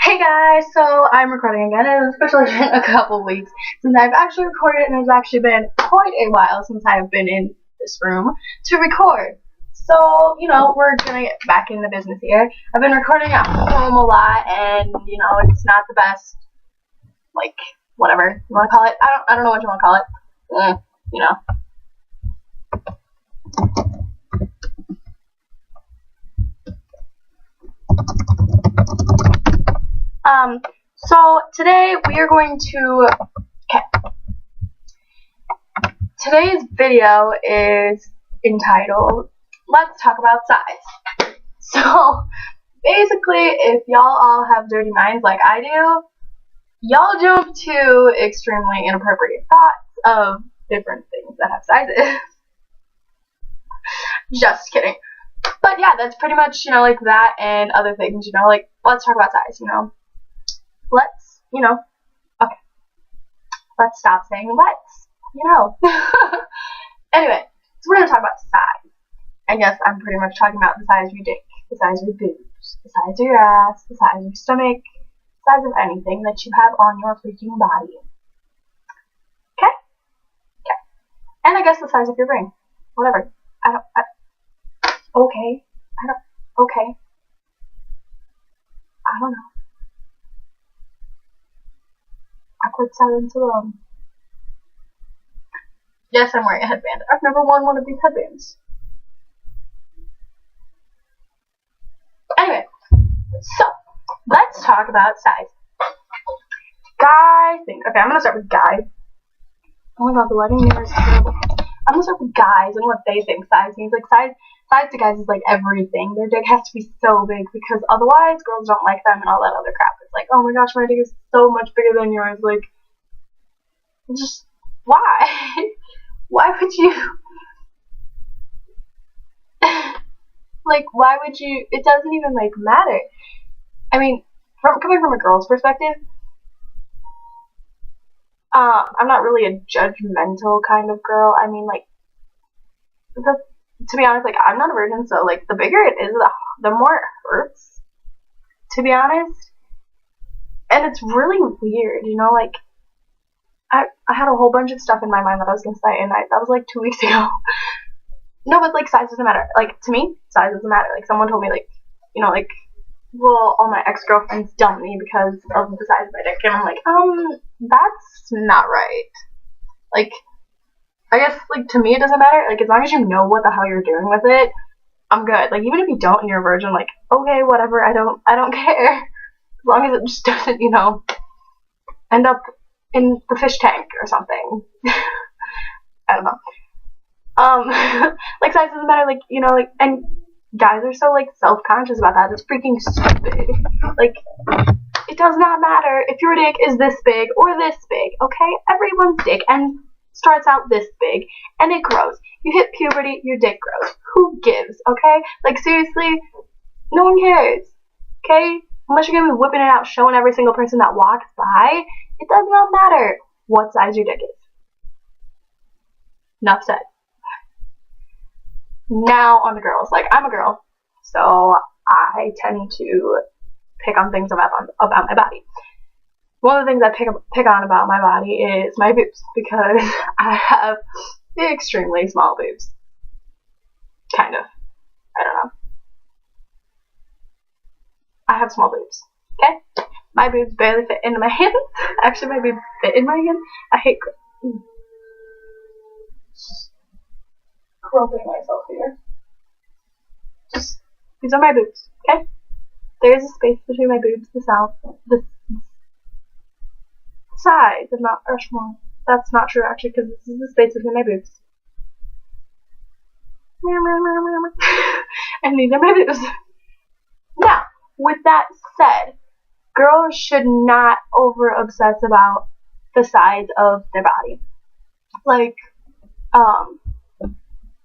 Hey guys, so I'm recording again, and it's especially been a couple weeks since I've actually recorded, and it's actually been quite a while since I've been in this room to record. So, we're gonna get back in the business here. I've been recording at home a lot, and, it's not the best, whatever you wanna call it. I don't know what you wanna call it. You know. So today we are going to, today's video is entitled, Let's Talk About Size. So, basically, if y'all all have dirty minds like I do, y'all jump to extremely inappropriate thoughts of different things that have sizes. Just kidding. But yeah, that's pretty much, like that and other things, let's talk about size, Let's, okay. Let's stop saying let's, Anyway, so we're going to talk about size. I guess I'm pretty much talking about the size of your dick, the size of your boobs, the size of your ass, the size of your stomach, the size of anything that you have on your freaking body. Okay? Okay. And I guess the size of your brain. Whatever. Okay. Okay. I don't know. Awkward silence alone. Yes, I'm wearing a headband. I've never worn one of these headbands. Anyway, so let's talk about size. Guy things. Okay, I'm gonna start with guy. Oh my god, the lighting here is terrible. I'm gonna start with guys and what they think size means. Size to guys is like everything. Their dick has to be so big because otherwise girls don't like them and all that other crap. It's like, oh my gosh, my dick is so much bigger than yours. Like, just why? Why would you? Why would you? It doesn't even matter. I mean, coming from a girl's perspective, I'm not really a judgmental kind of girl. I mean, to be honest, I'm not a virgin, so the bigger it is, the more it hurts. To be honest, and it's really weird, I had a whole bunch of stuff in my mind that I was gonna say, and that was 2 weeks ago. No, but size doesn't matter. To me, size doesn't matter. Someone told me well, all my ex-girlfriends dumped me because of the size of my dick, and I'm that's not right. I guess, to me it doesn't matter. As long as you know what the hell you're doing with it, I'm good. Even if you don't and you're a virgin, okay, whatever, I don't care. As long as it just doesn't, end up in the fish tank or something. I don't know. Size doesn't matter, and guys are so, self-conscious about that. It's freaking stupid. It does not matter if your dick is this big or this big, okay? Everyone's dick starts out this big, and it grows. You hit puberty, your dick grows. Who gives, okay? Seriously, no one cares, okay? Unless you're gonna be whipping it out, showing every single person that walks by, it does not matter what size your dick is. Enough said. Now on the girls. I'm a girl, so I tend to pick on things about my body. One of the things I pick on about my body is my boobs, because I have extremely small boobs. Kind of. I don't know. I have small boobs. Okay? My boobs barely fit into my hand. Actually, my boobs fit in my hand. I hate groping myself here. These are my boobs, okay? There's a space between my boobs, the size of Mount Rushmore. That's not true, actually, because this is the space between my boobs. And these are my boobs. Now, with that said, girls should not over-obsess about the size of their body.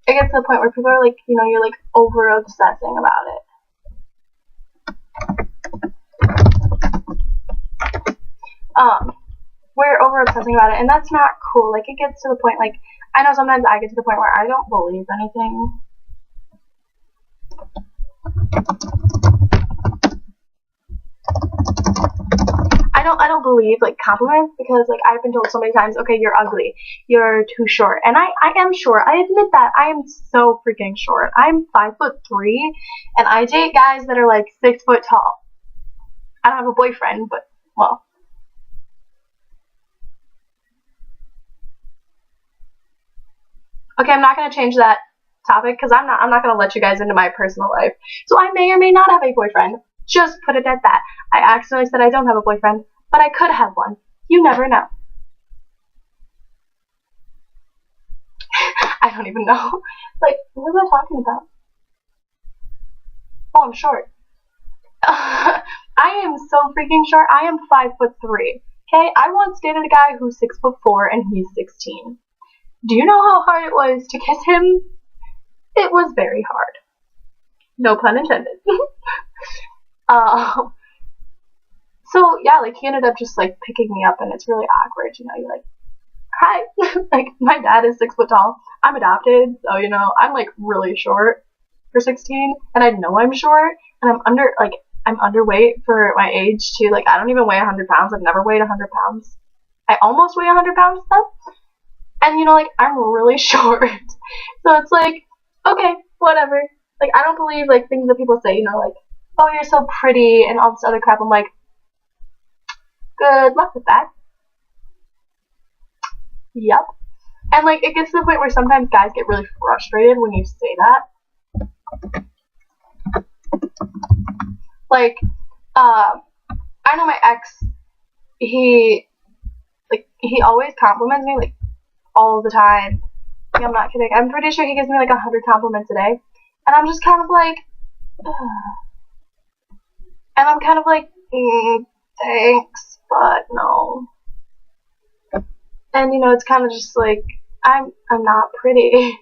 It gets to the point where people are you're over-obsessing about it. We're over-obsessing about it, and that's not cool. It gets to the point, I know sometimes I get to the point where I don't believe anything. I don't believe like compliments because like I've been told so many times, okay, you're ugly, you're too short, and I am short. I admit that I am so freaking short. I'm 5'3", and I date guys that are like 6 foot tall. I don't have a boyfriend, but well. Okay, I'm not gonna change that topic because I'm not gonna let you guys into my personal life. So I may or may not have a boyfriend. Just put it at that. I accidentally said I don't have a boyfriend, but I could have one. You never know. I don't even know. Like, what was I talking about? Oh, I'm short. I am so freaking short. I am 5'3". Okay, I once dated a guy who's 6'4" and he's 16. Do you know how hard it was to kiss him? It was very hard. No pun intended. So yeah, like he ended up just like picking me up, and it's really awkward. You know, you're like, hi. Like my dad is 6 foot tall. I'm adopted, so you know I'm like really short for 16, and I know I'm short, and I'm underweight for my age too. Like I don't even weigh 100 pounds. I've never weighed 100 pounds. I almost weigh 100 pounds though, and you know like I'm really short. So it's like okay, whatever. Like I don't believe like things that people say. You know, like oh you're so pretty and all this other crap. I'm like good luck with that. Yep. And like it gets to the point where sometimes guys get really frustrated when you say that. Like, I know my ex, he always compliments me like all the time. Like, I'm not kidding. I'm pretty sure he gives me like 100 compliments a day. And I'm just kind of like, ugh. And I'm kind of like, thanks, but no. And you know, it's kind of just like I'm not pretty.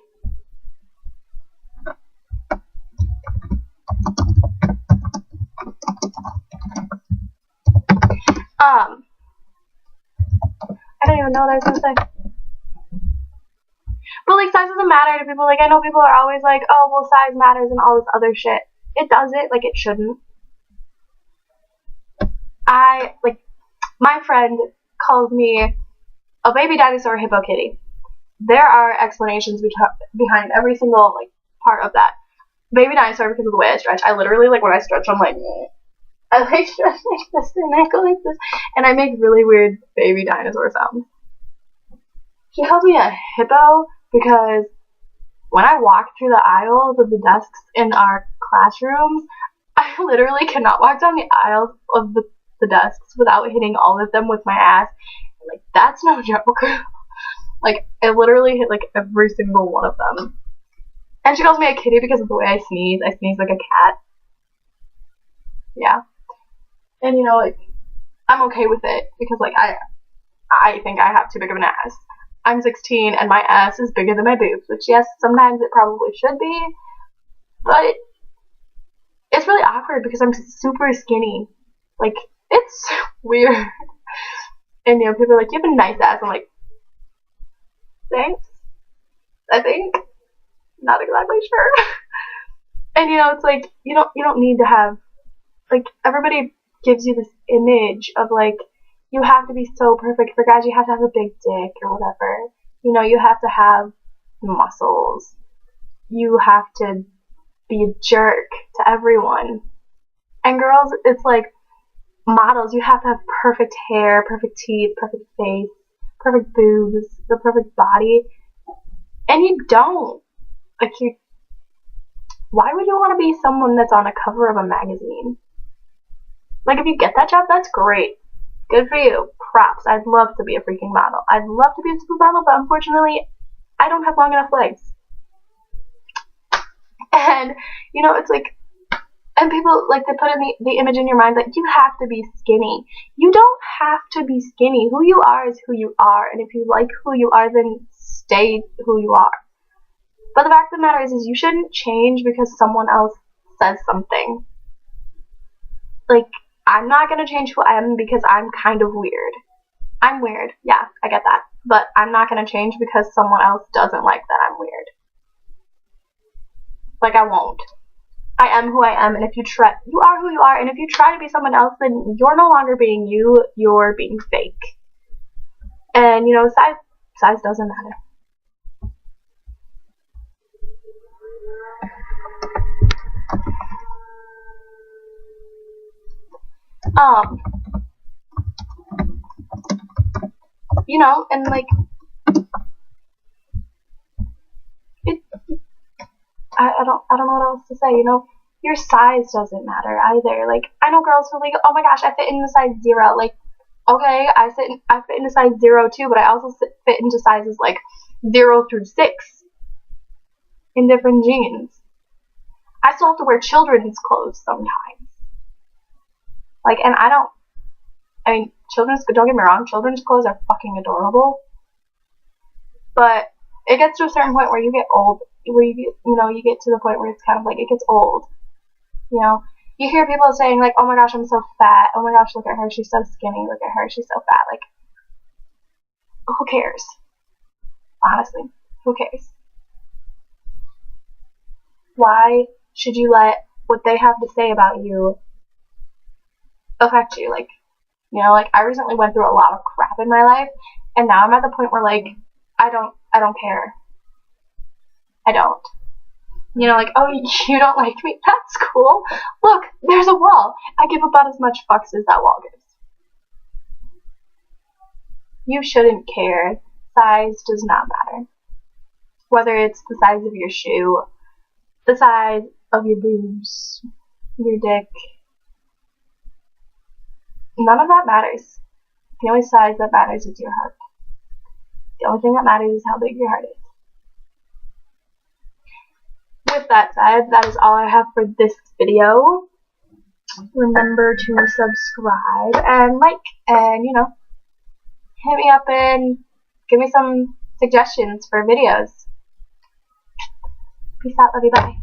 I don't even know what I was gonna say. But like size doesn't matter to people. Like I know people are always like, oh well size matters and all this other shit. It doesn't, like it shouldn't. My friend calls me a baby dinosaur hippo kitty. There are explanations behind every single like part of that. Baby dinosaur because of the way I stretch. I literally like when I stretch I'm like I like stretch like this and I go like this and I make really weird baby dinosaur sounds. She calls me a hippo because when I walk through the aisles of the desks in our classrooms, I literally cannot walk down the aisles of the desks without hitting all of them with my ass. Like, that's no joke. Like, I literally hit, like, every single one of them. And she calls me a kitty because of the way I sneeze. I sneeze like a cat. Yeah. And, you know, like, I'm okay with it because, like, I think I have too big of an ass. I'm 16 and my ass is bigger than my boobs, which, yes, sometimes it probably should be, but it's really awkward because I'm super skinny. Like, it's weird. And, you know, people are like, you have a nice ass. I'm like, thanks, I think. Not exactly sure. And, you know, it's like, you don't need to have, like, everybody gives you this image of, like, you have to be so perfect. For guys, you have to have a big dick or whatever. You know, you have to have muscles. You have to be a jerk to everyone. And girls, it's like, models, you have to have perfect hair, perfect teeth, perfect face, perfect boobs, the perfect body. And you don't. Like, why would you want to be someone that's on a cover of a magazine? Like, if you get that job, that's great. Good for you. Props. I'd love to be a freaking model. I'd love to be a supermodel, but unfortunately, I don't have long enough legs. And, you know, it's like, and people, like, they put in the image in your mind that you have to be skinny. You don't have to be skinny. Who you are is who you are. And if you like who you are, then stay who you are. But the fact of the matter is you shouldn't change because someone else says something. Like, I'm not going to change who I am because I'm kind of weird. I'm weird. Yeah, I get that. But I'm not going to change because someone else doesn't like that I'm weird. Like, I won't. I am who I am, and if you try, you are who you are, and if you try to be someone else, then you're no longer being you, you're being fake. And, you know, size doesn't matter. You know, and like, I don't know what else to say, you know, your size doesn't matter either. Like, I know girls who are like, oh my gosh, I fit in a size 0. Like, okay, I fit into size 0 too, but I also fit into sizes like 0 through 6 in different jeans. I still have to wear children's clothes sometimes. Like, and I mean, don't get me wrong, children's clothes are fucking adorable. But it gets to a certain point where you get old, where you get to the point where it's kind of like, it gets old. You know, you hear people saying like, oh my gosh, I'm so fat. Oh my gosh, look at her, she's so skinny. Look at her, she's so fat. Like, who cares? Honestly, who cares? Why should you let what they have to say about you affect you? Like, you know, like, I recently went through a lot of crap in my life, and now I'm at the point where, like, I don't care. I don't. You know, like, oh, you don't like me? That's cool. Look, there's a wall. I give about as much fucks as that wall gives. You shouldn't care. Size does not matter. Whether it's the size of your shoe, the size of your boobs, your dick, none of that matters. The only size that matters is your heart. The only thing that matters is how big your heart is. With that said, that is all I have for this video. Remember to subscribe and like, and, you know, hit me up and give me some suggestions for videos. Peace out, love you, bye.